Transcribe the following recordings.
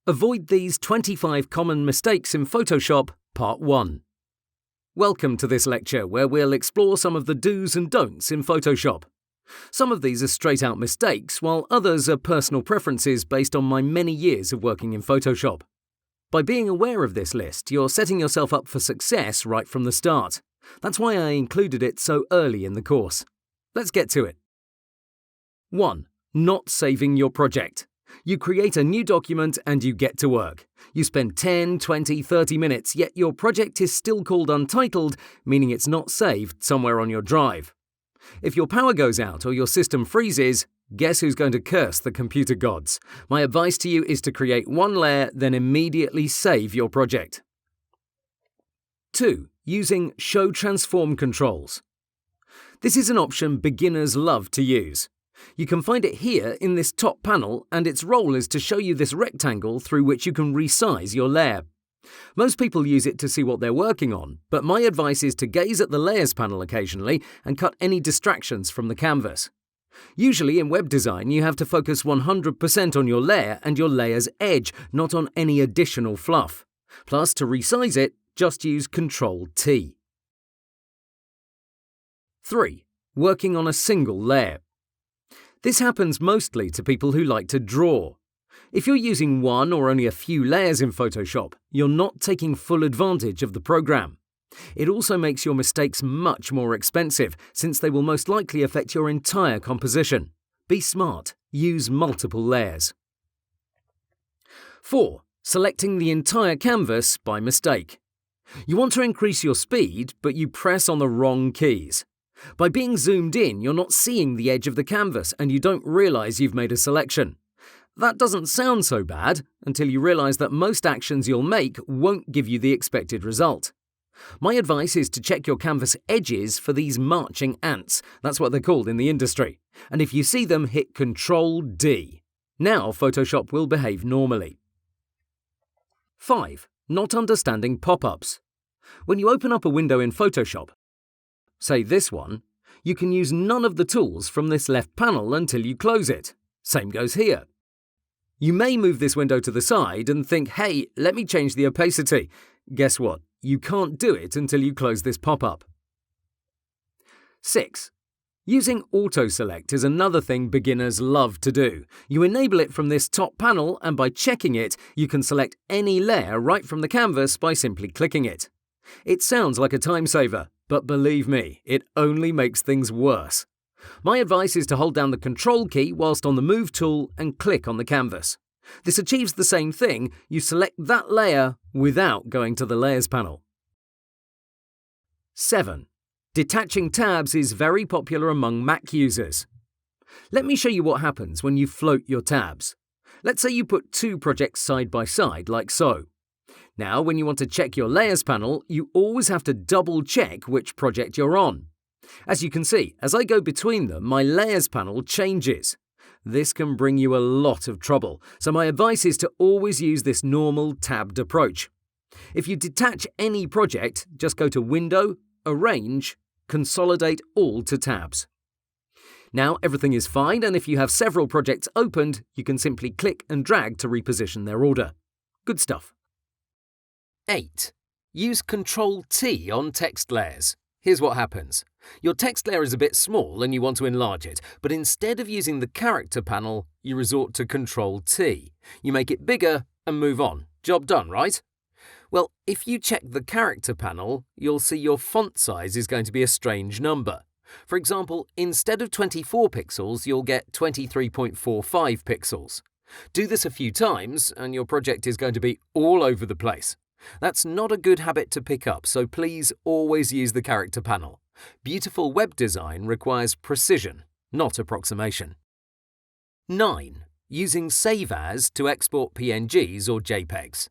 Avoid these 25 common mistakes in Photoshop, Part 1. Welcome to this lecture where we'll explore some of the do's and don'ts in Photoshop. Some of these are straight-out mistakes, while others are personal preferences based on my many years of working in Photoshop. By being aware of this list, you're setting yourself up for success right from the start. That's why I included it so early in the course. Let's get to it. 1. Not saving your project. You create a new document and you get to work. You spend 10, 20, 30 minutes, yet your project is still called untitled, meaning it's not saved somewhere on your drive. If your power goes out or your system freezes, guess who's going to curse the computer gods? My advice to you is to create one layer, then immediately save your project. 2. Using Show Transform controls. This is an option beginners love to use. You can find it here in this top panel, and its role is to show you this rectangle through which you can resize your layer. Most people use it to see what they're working on, but my advice is to gaze at the Layers panel occasionally and cut any distractions from the canvas. Usually in web design, you have to focus 100% on your layer and your layer's edge, not on any additional fluff. Plus, to resize it, just use Ctrl-T. 3. Working on a single layer. This happens mostly to people who like to draw. If you're using one or only a few layers in Photoshop, you're not taking full advantage of the program. It also makes your mistakes much more expensive, since they will most likely affect your entire composition. Be smart. Use multiple layers. 4. Selecting the entire canvas by mistake. You want to increase your speed, but you press on the wrong keys. By being zoomed in, you're not seeing the edge of the canvas and you don't realize you've made a selection. That doesn't sound so bad until you realize that most actions you'll make won't give you the expected result. My advice is to check your canvas edges for these marching ants. That's what they're called in the industry. And if you see them, hit Ctrl-D. Now Photoshop will behave normally. 5. Not understanding pop-ups. When you open up a window in Photoshop, say this one, you can use none of the tools from this left panel until you close it. Same goes here. You may move this window to the side and think, hey, let me change the opacity. Guess what? You can't do it until you close this pop-up. 6. Using auto-select is another thing beginners love to do. You enable it from this top panel, and by checking it, you can select any layer right from the canvas by simply clicking it. It sounds like a time saver, but believe me, it only makes things worse. My advice is to hold down the Control key whilst on the Move tool and click on the canvas. This achieves the same thing. You select that layer without going to the Layers panel. 7. Detaching tabs is very popular among Mac users. Let me show you what happens when you float your tabs. Let's say you put two projects side by side, like so. Now, when you want to check your Layers panel, you always have to double-check which project you're on. As you can see, as I go between them, my Layers panel changes. This can bring you a lot of trouble, so my advice is to always use this normal tabbed approach. If you detach any project, just go to Window, Arrange, Consolidate all to tabs. Now everything is fine, and if you have several projects opened, you can simply click and drag to reposition their order. Good stuff. 8. Use Ctrl-T on text layers. Here's what happens. Your text layer is a bit small and you want to enlarge it, but instead of using the character panel, you resort to Ctrl-T. You make it bigger and move on. Job done, right? Well, if you check the character panel, you'll see your font size is going to be a strange number. For example, instead of 24 pixels, you'll get 23.45 pixels. Do this a few times and your project is going to be all over the place. That's not a good habit to pick up, so please always use the character panel. Beautiful web design requires precision, not approximation. 9. Using Save As to export PNGs or JPEGs.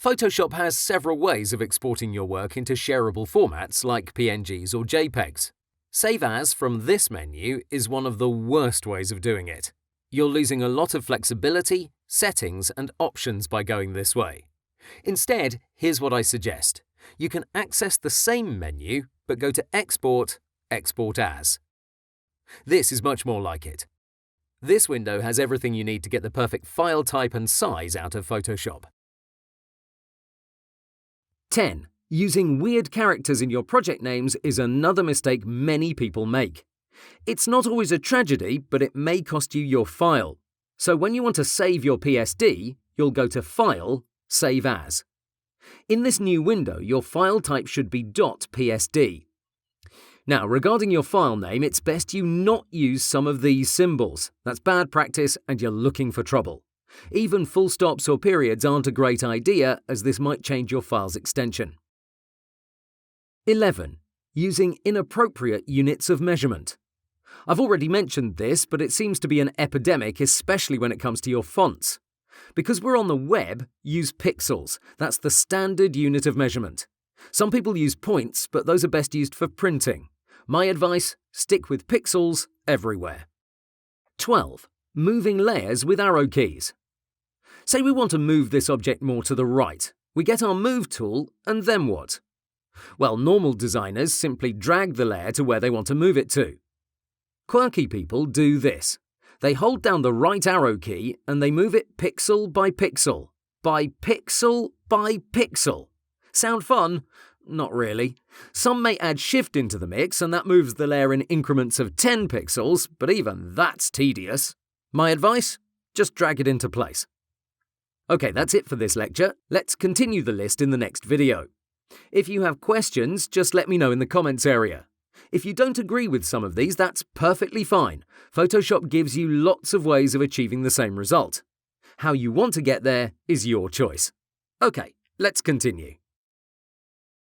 Photoshop has several ways of exporting your work into shareable formats like PNGs or JPEGs. Save As from this menu is one of the worst ways of doing it. You're losing a lot of flexibility, settings, and options by going this way. Instead, here's what I suggest. You can access the same menu, but go to Export, Export As. This is much more like it. This window has everything you need to get the perfect file type and size out of Photoshop. 10. Using weird characters in your project names is another mistake many people make. It's not always a tragedy, but it may cost you your file. So when you want to save your PSD, you'll go to File, Save As. In this new window, your file type should be .psd. Now, regarding your file name, it's best you not use some of these symbols. That's bad practice and you're looking for trouble. Even full stops or periods aren't a great idea, as this might change your file's extension. 11. Using inappropriate units of measurement. I've already mentioned this, but it seems to be an epidemic, especially when it comes to your fonts. Because we're on the web, use pixels. That's the standard unit of measurement. Some people use points, but those are best used for printing. My advice, stick with pixels everywhere. 12. Moving layers with arrow keys. Say we want to move this object more to the right. We get our Move tool, and then what? Well, normal designers simply drag the layer to where they want to move it to. Quirky people do this. They hold down the right arrow key and they move it pixel by pixel. By pixel by pixel. Sound fun? Not really. Some may add shift into the mix and that moves the layer in increments of 10 pixels, but even that's tedious. My advice? Just drag it into place. Okay, that's it for this lecture. Let's continue the list in the next video. If you have questions, just let me know in the comments area. If you don't agree with some of these, that's perfectly fine. Photoshop gives you lots of ways of achieving the same result. How you want to get there is your choice. Okay, let's continue.